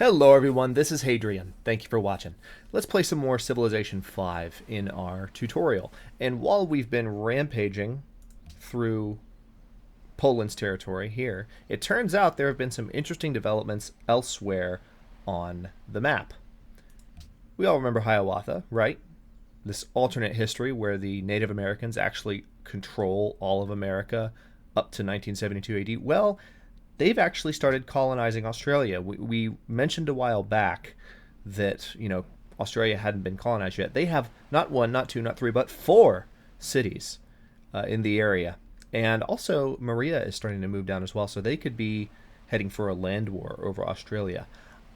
Hello everyone, this is Hadrian. Thank you for watching. Let's play some more Civilization 5 in our tutorial. And while we've been rampaging through Poland's territory here, it turns out there have been some interesting developments elsewhere on the map. We all remember Hiawatha, right? This alternate history where the Native Americans actually control all of America up to 1972 AD. Well, they've actually started colonizing Australia. We mentioned a while back that, Australia hadn't been colonized yet. They have not one, not two, not three, but four cities in the area. And also, Maria is starting to move down as well, so they could be heading for a land war over Australia.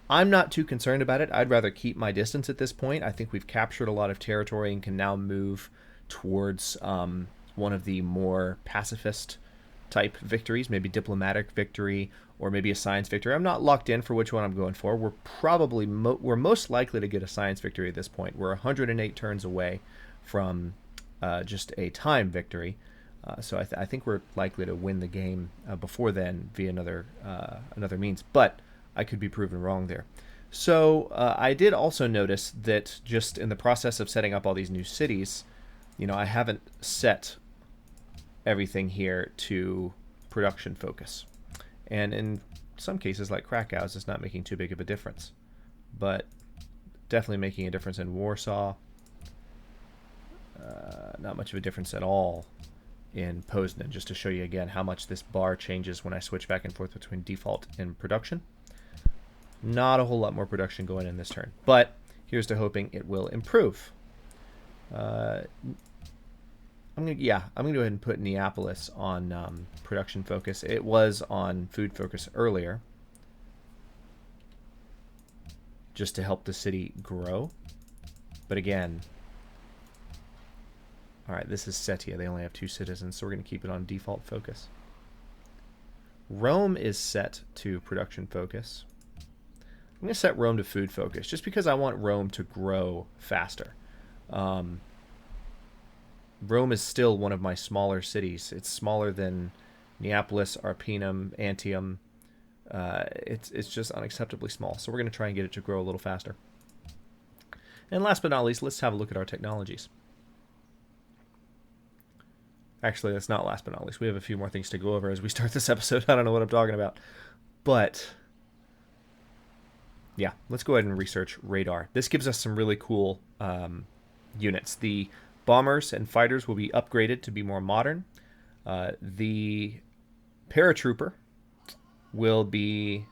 I'm not too concerned about it. I'd rather keep my distance at this point. I think we've captured a lot of territory and can now move towards one of the more pacifist type victories, maybe diplomatic victory or maybe a science victory. I'm not locked in for which one I'm going for. We're probably we're most likely to get a science victory at this point. We're 108 turns away from just a time victory, so I think we're likely to win the game before then via another means. But I could be proven wrong there. So I did also notice that just in the process of setting up all these new cities, I haven't set everything here to production focus. And in some cases, like Krakow's, it's not making too big of a difference. But definitely making a difference in Warsaw. Not much of a difference at all in Poznan, just to show you again how much this bar changes when I switch back and forth between default and production. Not a whole lot more production going in this turn, but here's to hoping it will improve. I'm gonna go ahead and put Neapolis on production focus. It was on food focus earlier, just to help the city grow. But again, all right, this is Setia. They only have 2 citizens, so we're gonna keep it on default focus. Rome is set to production focus. I'm going to set Rome to food focus just because I want Rome to grow faster. Rome is still one of my smaller cities. It's smaller than Neapolis, Arpinum, Antium. It's just unacceptably small. So we're going to try and get it to grow a little faster. And last but not least, let's have a look at our technologies. Actually, that's not last but not least. We have a few more things to go over as we start this episode. I don't know what I'm talking about. But yeah, let's go ahead and research radar. This gives us some really cool units. The bombers and fighters will be upgraded to be more modern. The paratrooper will be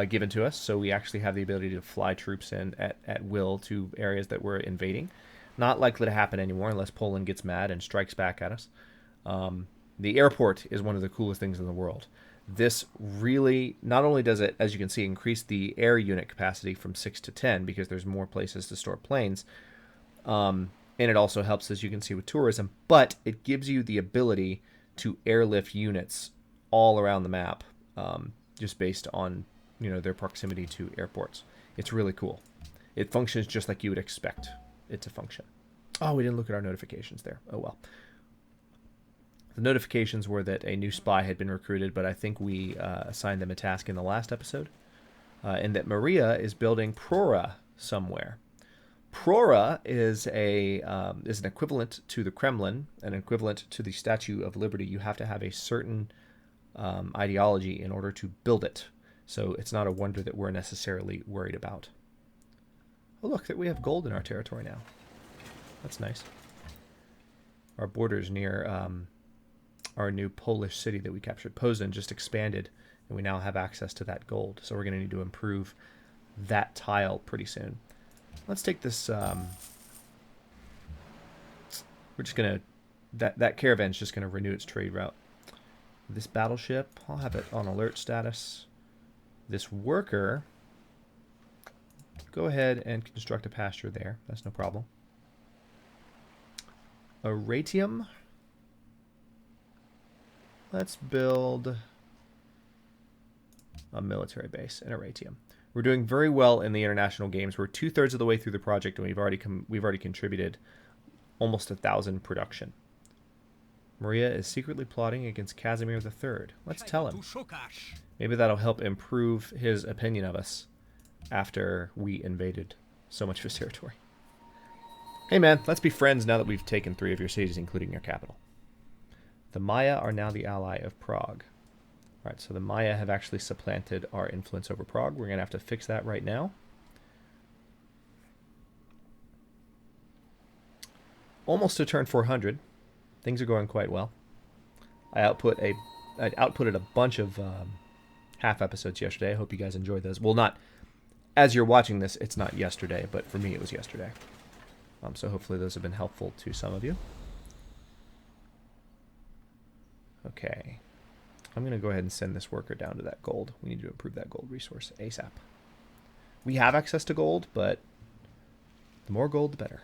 given to us, so we actually have the ability to fly troops in at will to areas that we're invading. Not likely to happen anymore unless Poland gets mad and strikes back at us. The airport is one of the coolest things in the world. This really, not only does it, as you can see, increase the air unit capacity from 6 to 10 because there's more places to store planes, and it also helps, as you can see, with tourism, but it gives you the ability to airlift units all around the map, just based on their proximity to airports. It's really cool. It functions just like you would expect it to function. Oh, we didn't look at our notifications there. Oh well. The notifications were that a new spy had been recruited, but I think we assigned them a task in the last episode, and that Maria is building Prora somewhere. Prora is an equivalent to the Kremlin, an equivalent to the Statue of Liberty. You have to have a certain ideology in order to build it, so it's not a wonder that we're necessarily worried about. Oh look, that we have gold in our territory now. That's nice. Our borders near our new Polish city that we captured, Poznan, just expanded, and we now have access to that gold. So we're going to need to improve that tile pretty soon. Let's take this. We're just going to... That caravan's just going to renew its trade route. This battleship, I'll have it on alert status. This worker, go ahead and construct a pasture there. That's no problem. Aratium. Let's build a military base in Aratium. We're doing very well in the international games. We're 2/3 of the way through the project, and we've already contributed almost 1,000 production. Maria is secretly plotting against Casimir III. Let's tell him. Maybe that'll help improve his opinion of us after we invaded so much of his territory. Hey man, let's be friends now that we've taken 3 of your cities, including your capital. The Maya are now the ally of Prague. Alright, so the Maya have actually supplanted our influence over Prague. We're going to have to fix that right now. Almost to turn 400. Things are going quite well. I outputted a bunch of half episodes yesterday. I hope you guys enjoyed those. Well, not as you're watching this, it's not yesterday, but for me it was yesterday. So hopefully those have been helpful to some of you. Okay. I'm going to go ahead and send this worker down to that gold. We need to improve that gold resource ASAP. We have access to gold, but the more gold, the better.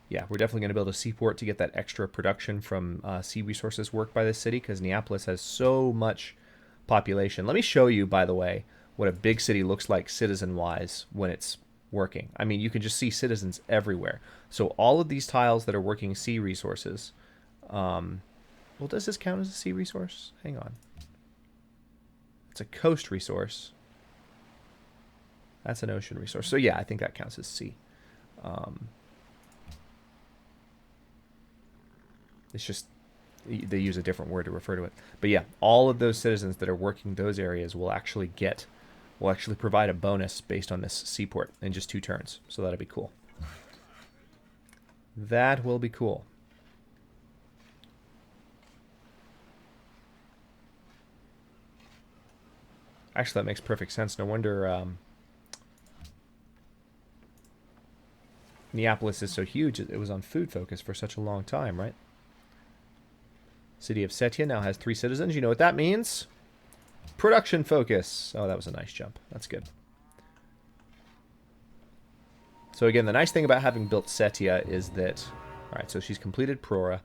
Yeah, we're definitely going to build a seaport to get that extra production from sea resources work by this city, because Neapolis has so much population. Let me show you, by the way, what a big city looks like citizen-wise when it's working. I mean, you can just see citizens everywhere. So all of these tiles that are working sea resources... well, does this count as a sea resource? Hang on. It's a coast resource. That's an ocean resource. So yeah, I think that counts as sea. It's just they use a different word to refer to it. But yeah, all of those citizens that are working those areas will actually provide a bonus based on this seaport in just 2 turns. So that'll be cool. That will be cool. Actually, that makes perfect sense. No wonder Neapolis is so huge. It was on food focus for such a long time, right? City of Setia now has 3 citizens. You know what that means? Production focus. Oh, that was a nice jump. That's good. So again, the nice thing about having built Setia is that... Alright, so she's completed Prora.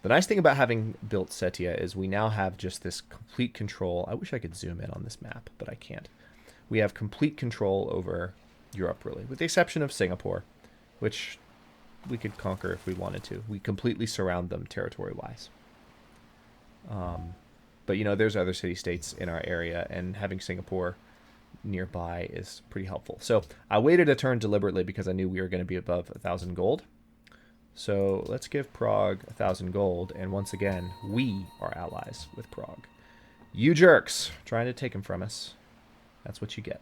The nice thing about having built Setia is we now have just this complete control. I wish I could zoom in on this map, but I can't. We have complete control over Europe, really, with the exception of Singapore, which we could conquer if we wanted to. We completely surround them territory-wise. But, you know, there's other city-states in our area, and having Singapore nearby is pretty helpful. So I waited a turn deliberately because I knew we were going to be above 1,000 gold. So let's give Prague 1,000 gold, and once again, we are allies with Prague. You jerks, trying to take them from us. That's what you get.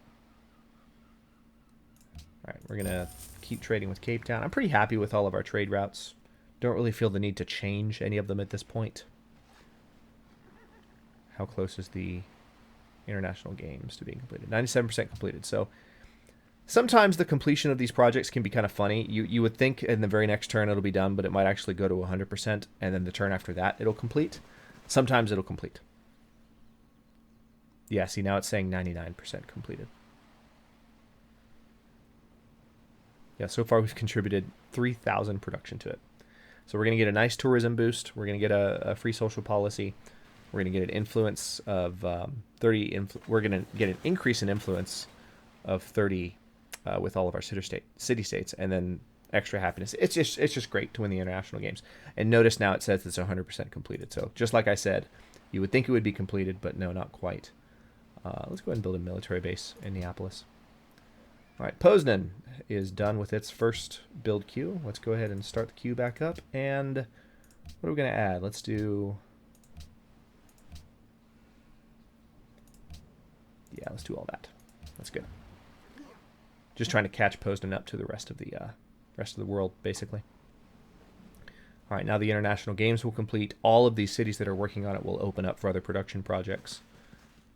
Alright, we're going to keep trading with Cape Town. I'm pretty happy with all of our trade routes. Don't really feel the need to change any of them at this point. How close is the international games to being completed? 97% completed. So sometimes the completion of these projects can be kind of funny. You would think in the very next turn it'll be done, but it might actually go to 100%, and then the turn after that it'll complete. Sometimes it'll complete. Yeah, see, now it's saying 99% completed. Yeah, so far we've contributed 3,000 production to it. So we're going to get a nice tourism boost. We're going to get a free social policy. We're going to get an influence of 30. We're going to get an increase in influence of 30 with all of our city-states, and then extra happiness. It's just great to win the international games. And notice now it says it's 100% completed. So just like I said, you would think it would be completed, but no, not quite. Let's go ahead and build a military base in Neapolis. All right, Poznan is done with its first build queue. Let's go ahead and start the queue back up. And what are we going to add? Let's do... Yeah, let's do all that. That's good. Just trying to catch Poznan up to the rest of the world, basically. All right, now the international games will complete. All of these cities that are working on it will open up for other production projects,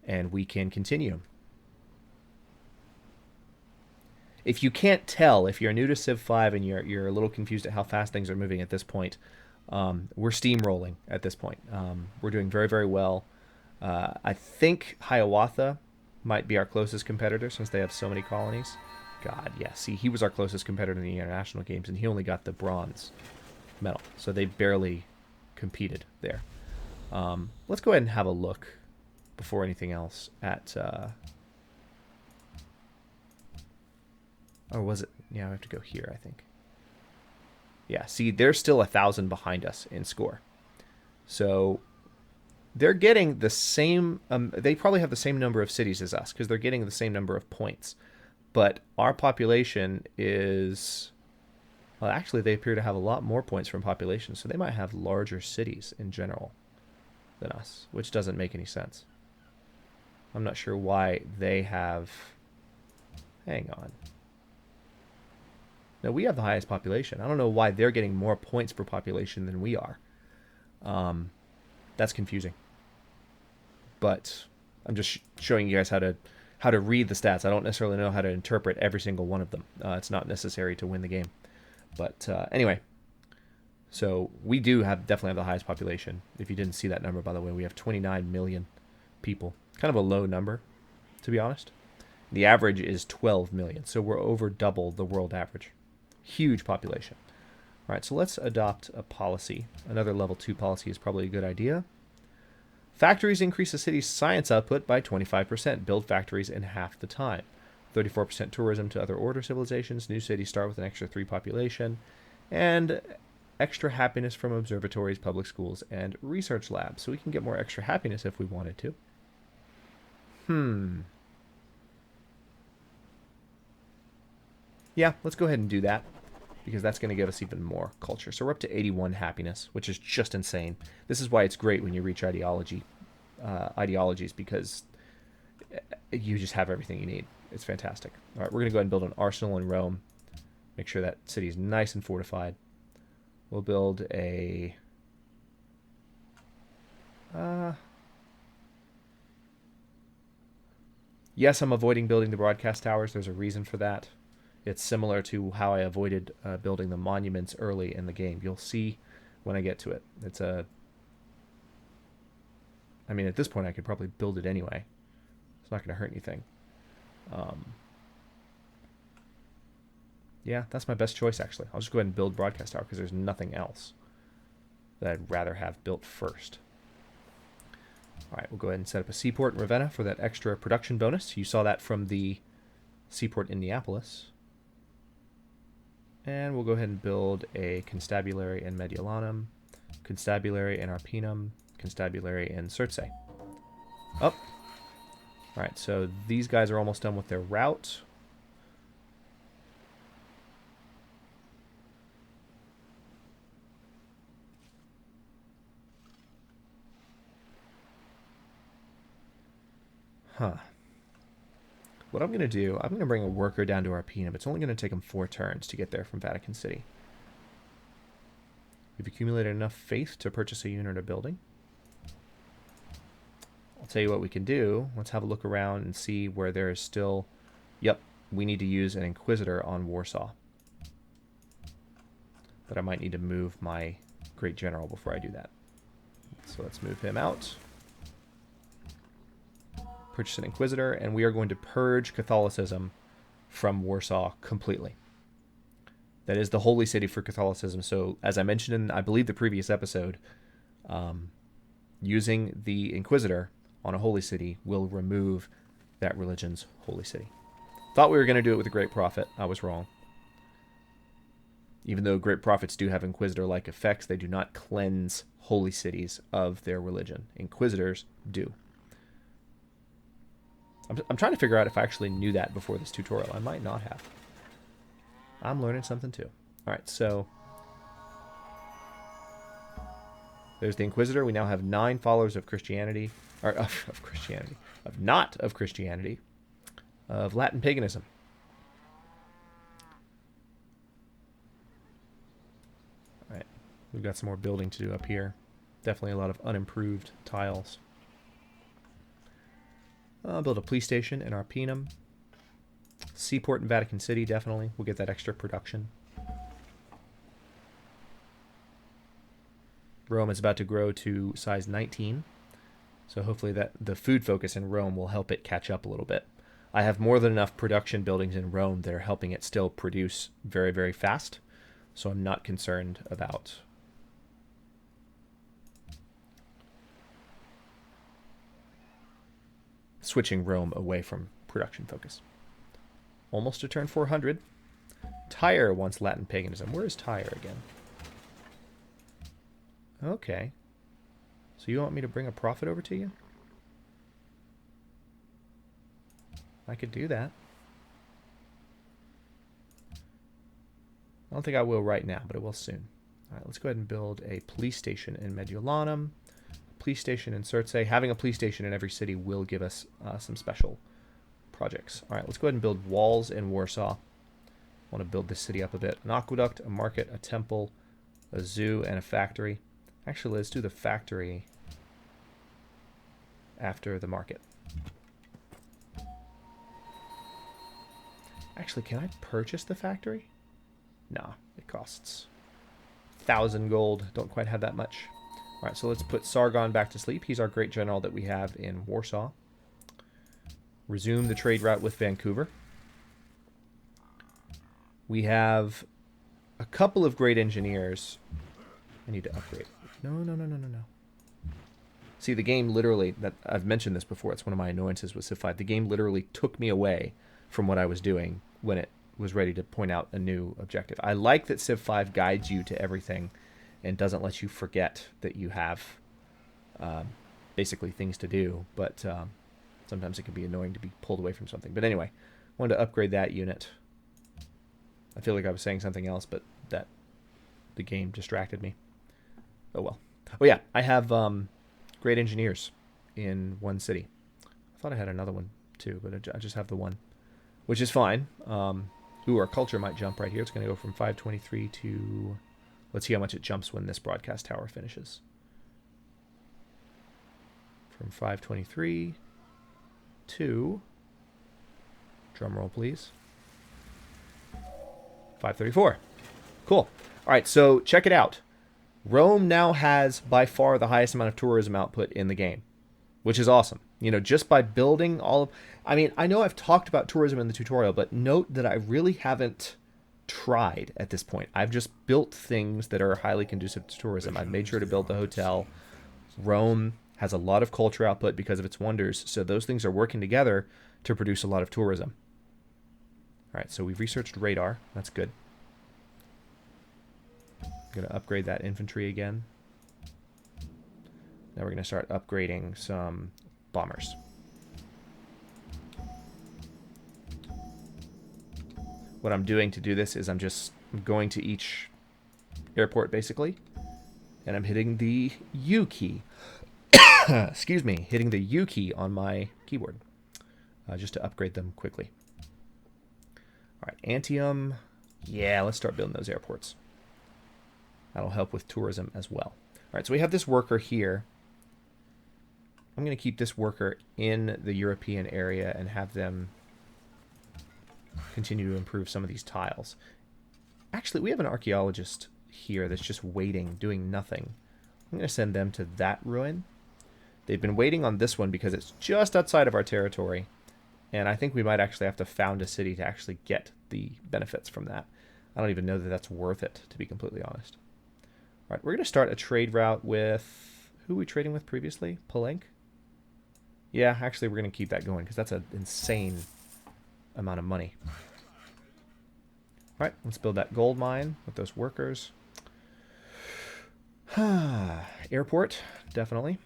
and we can continue. If you can't tell, if you're new to Civ 5 and you're a little confused at how fast things are moving at this point, we're steamrolling at this point. We're doing very, very well. I think Hiawatha might be our closest competitor since they have so many colonies. God, yeah. See, he was our closest competitor in the international games, and he only got the bronze medal. So they barely competed there. Let's go ahead and have a look before anything else at... or was it? Yeah, I have to go here, I think. Yeah, see, they're still 1,000 behind us in score. So they're getting the same. They probably have the same number of cities as us because they're getting the same number of points. But our population is, well, actually, they appear to have a lot more points from population, so they might have larger cities in general than us, which doesn't make any sense. I'm not sure why they have. Hang on. No, we have the highest population. I don't know why they're getting more points per population than we are. That's confusing. But I'm just showing you guys how to read the stats. I don't necessarily know how to interpret every single one of them. It's not necessary to win the game. But anyway, so we do definitely have the highest population. If you didn't see that number, by the way, we have 29 million people. Kind of a low number, to be honest. The average is 12 million, so we're over double the world average. Huge population. All right, so let's adopt a policy. Another level 2 policy is probably a good idea. Factories increase the city's science output by 25%. Build factories in half the time. 34% tourism to other order civilizations. New cities start with an extra 3 population. And extra happiness from observatories, public schools, and research labs. So we can get more extra happiness if we wanted to. Yeah, let's go ahead and do that, because that's going to give us even more culture. So we're up to 81 happiness, which is just insane. This is why it's great when you reach ideologies, because you just have everything you need. It's fantastic. All right, we're going to go ahead and build an arsenal in Rome. Make sure that city is nice and fortified. We'll build a... Yes, I'm avoiding building the broadcast towers. There's a reason for that. It's similar to how I avoided building the monuments early in the game. You'll see when I get to it. I mean, at this point, I could probably build it anyway. It's not going to hurt anything. Yeah, that's my best choice, actually. I'll just go ahead and build broadcast tower because there's nothing else that I'd rather have built first. All right, we'll go ahead and set up a seaport in Ravenna for that extra production bonus. You saw that from the seaport in Neapolis. And we'll go ahead and build a constabulary in Mediolanum, constabulary in Arpinum, constabulary in Circe. Up. All right, so these guys are almost done with their route. What I'm going to do, I'm going to bring a worker down to Arpinum. It's only going to take him 4 turns to get there from Vatican City. We've accumulated enough faith to purchase a unit or building. I'll tell you what we can do. Let's have a look around and see where there is still... Yep, we need to use an Inquisitor on Warsaw. But I might need to move my Great General before I do that. So let's move him out. Purchase an Inquisitor, and we are going to purge Catholicism from Warsaw completely. That is the holy city for Catholicism. So, as I mentioned in, I believe, the previous episode, using the Inquisitor on a holy city will remove that religion's holy city. Thought we were going to do it with a Great Prophet. I was wrong. Even though Great Prophets do have Inquisitor-like effects, they do not cleanse holy cities of their religion. Inquisitors do. I'm trying to figure out if I actually knew that before this tutorial. I might not have. I'm learning something too. All right, so there's the Inquisitor. We now have 9 followers of Christianity, or of Christianity, of Latin paganism. All right, we've got some more building to do up here. Definitely a lot of unimproved tiles. I'll build a police station in Arpinum. Seaport in Vatican City, definitely. We'll get that extra production. Rome is about to grow to size 19. So hopefully that the food focus in Rome will help it catch up a little bit. I have more than enough production buildings in Rome that are helping it still produce very, very fast. So I'm not concerned about switching Rome away from production focus. Almost to turn 400. Tyre wants Latin paganism. Where is Tyre again? Okay. So you want me to bring a prophet over to you? I could do that. I don't think I will right now, but I will soon. All right, let's go ahead and build a police station in Mediolanum. Police station in Circe. Having a police station in every city will give us some special projects. All right, let's go ahead and build walls in Warsaw. I want to build this city up a bit. An aqueduct, a market, a temple, a zoo, and a factory. Actually, let's do the factory after the market. Actually, can I purchase the factory? Nah, it costs 1,000 gold. Don't quite have that much. All right, so let's put Sargon back to sleep. He's our great general that we have in Warsaw. Resume the trade route with Vancouver. We have a couple of great engineers. I need to upgrade. No. See, the game literally, that I've mentioned this before, it's one of my annoyances with Civ 5. The game literally took me away from what I was doing when it was ready to point out a new objective. I like that Civ 5 guides you to everything and doesn't let you forget that you have basically things to do, but sometimes it can be annoying to be pulled away from something. But anyway, I wanted to upgrade that unit. I feel like I was saying something else, but that the game distracted me. Oh well. Oh yeah, I have great engineers in one city. I thought I had another one too, but I just have the one, which is fine. Ooh, our culture might jump right here. It's going to go from 523 to... Let's see how much it jumps when this broadcast tower finishes. From 523 to... Drum roll, please. 534. Cool. All right, so check it out. Rome now has by far the highest amount of tourism output in the game, which is awesome. You know, just by building all of... I mean, I know I've talked about tourism in the tutorial, but note that I really haven't tried at this point. I've just built things that are highly conducive to tourism. I've made sure to build the hotel. Rome has a lot of culture output because of its wonders, so those things are working together to produce a lot of tourism. All right, so we've researched radar. That's good. I'm going to upgrade that infantry again. Now we're going to start upgrading some bombers. What I'm doing to do this is I'm just going to each airport, basically, and I'm hitting the U key. Excuse me, hitting the U key on my keyboard, just to upgrade them quickly. All right, Antium. Yeah, let's start building those airports. That'll help with tourism as well. All right, so we have this worker here. I'm going to keep this worker in the European area and have them continue to improve some of these tiles. Actually, we have an archaeologist here that's just waiting, doing nothing. I'm going to send them to that ruin. They've been waiting on this one because it's just outside of our territory, and I think we might actually have to found a city to actually get the benefits from that. I don't even know that that's worth it, to be completely honest. All right, we're going to start a trade route with... Who were we trading with previously? Palenque? Yeah, actually, we're going to keep that going because that's an insane amount of money. All right, let's build that gold mine with those workers. Airport, definitely.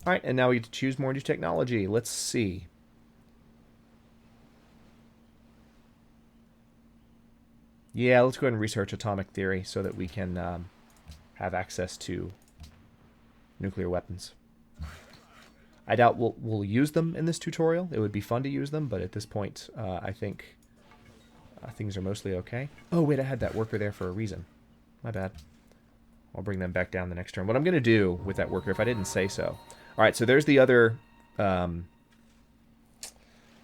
All right, and now we get to choose more new technology. Let's see. Yeah, let's go ahead and research atomic theory so that we can have access to nuclear weapons. I doubt we'll use them in this tutorial. It would be fun to use them, but at this point, I think things are mostly okay. Oh, wait, I had that worker there for a reason. My bad. I'll bring them back down the next turn. What I'm going to do with that worker, if I didn't say so... All right, so there's the other...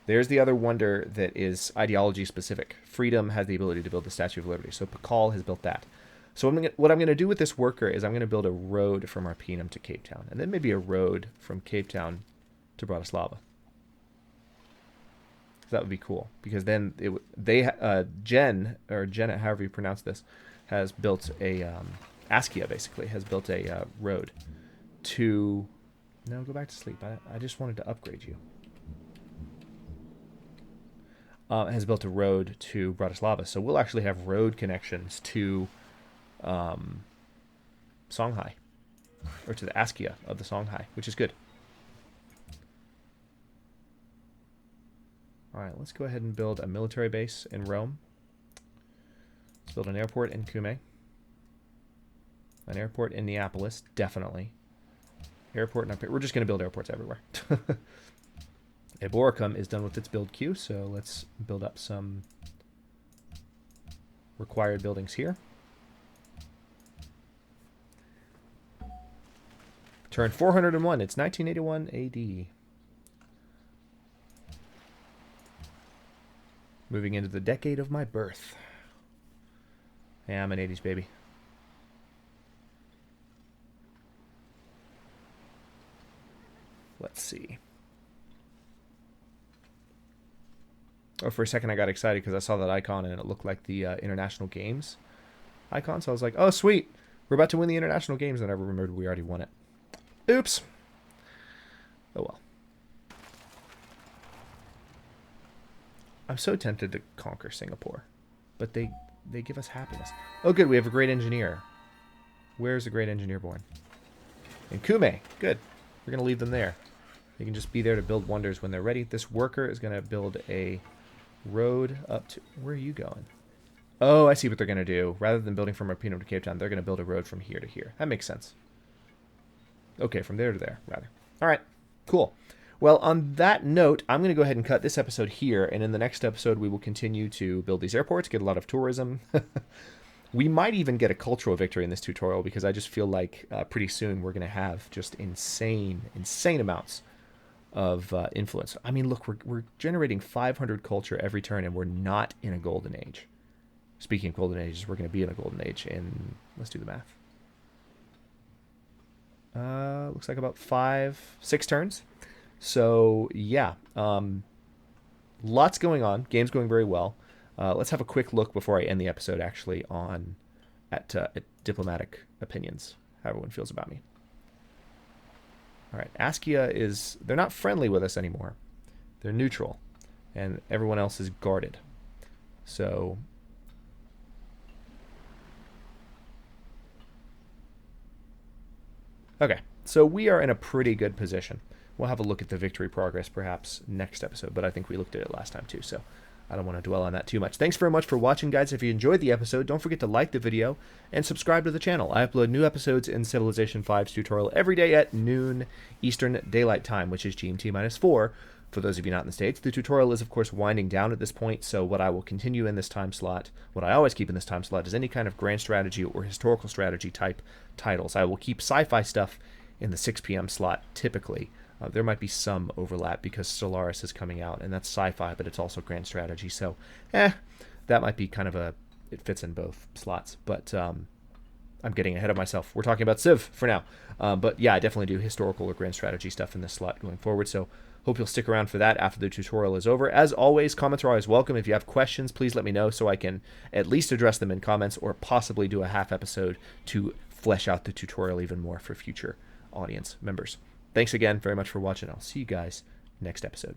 there's the other wonder that is ideology-specific. Freedom has the ability to build the Statue of Liberty, so Pakal has built that. So what I'm going to do with this worker is I'm going to build a road from Arpinum to Cape Town, and then maybe a road from Cape Town to Bratislava. So that would be cool, because then Jen, however you pronounce this, has built a Askia basically has built a road to. No, go back to sleep. I just wanted to upgrade you. Has built a road to Bratislava, so we'll actually have road connections to Songhai. or to the Askia of the Songhai, which is good. All right, let's go ahead and build a military base in Rome. Let's build an airport in Cumae. An airport in Neapolis, definitely. Airport in... We're just going to build airports everywhere. Eboracum is done with its build queue, so let's build up some required buildings here. Turn 401. It's 1981 AD. Moving into the decade of my birth. Yeah, I'm an 80s baby. Let's see. Oh, for a second I got excited because I saw that icon and it looked like the International Games icon. So I was like, oh, sweet. We're about to win the International Games. And I remembered we already won it. Oops. Oh, well. I'm so tempted to conquer Singapore. But they give us happiness. Oh, good. We have a great engineer. Where's the great engineer born? In Cumae. Good. We're going to leave them there. They can just be there to build wonders when they're ready. This worker is going to build a road up to... Where are you going? Oh, I see what they're going to do. Rather than building from Rapino to Cape Town, they're going to build a road from here to here. That makes sense. Okay, from there to there, rather. All right, cool. Well, on that note, I'm going to go ahead and cut this episode here, and in the next episode, we will continue to build these airports, get a lot of tourism. We might even get a cultural victory in this tutorial, because I just feel like pretty soon we're going to have just insane amounts of influence. I mean, look, we're generating 500 culture every turn, and we're not in a golden age. Speaking of golden ages, we're going to be in a golden age in... Let's do the math. Looks like about 6 turns. So, yeah. Lots going on. Game's going very well. Let's have a quick look before I end the episode, actually, at diplomatic opinions, how everyone feels about me. All right, Askia is... They're not friendly with us anymore. They're neutral. And everyone else is guarded. So... Okay, so we are in a pretty good position. We'll have a look at the victory progress perhaps next episode, but I think we looked at it last time too, so I don't want to dwell on that too much. Thanks very much for watching, guys. If you enjoyed the episode, don't forget to like the video and subscribe to the channel. I upload new episodes in Civilization V's tutorial every day at noon Eastern Daylight Time, which is GMT-4. For those of you not in the States, the tutorial is, of course, winding down at this point, so what I will continue in this time slot, what I always keep in this time slot, is any kind of grand strategy or historical strategy type titles. I will keep sci-fi stuff in the 6 p.m. slot, typically. There might be some overlap because Stellaris is coming out, and that's sci-fi, but it's also grand strategy, so, that might be kind of a... It fits in both slots, but I'm getting ahead of myself. We're talking about Civ for now. But yeah, I definitely do historical or grand strategy stuff in this slot going forward, so hope you'll stick around for that after the tutorial is over. As always, comments are always welcome. If you have questions, please let me know so I can at least address them in comments or possibly do a half episode to flesh out the tutorial even more for future audience members. Thanks again very much for watching. I'll see you guys next episode.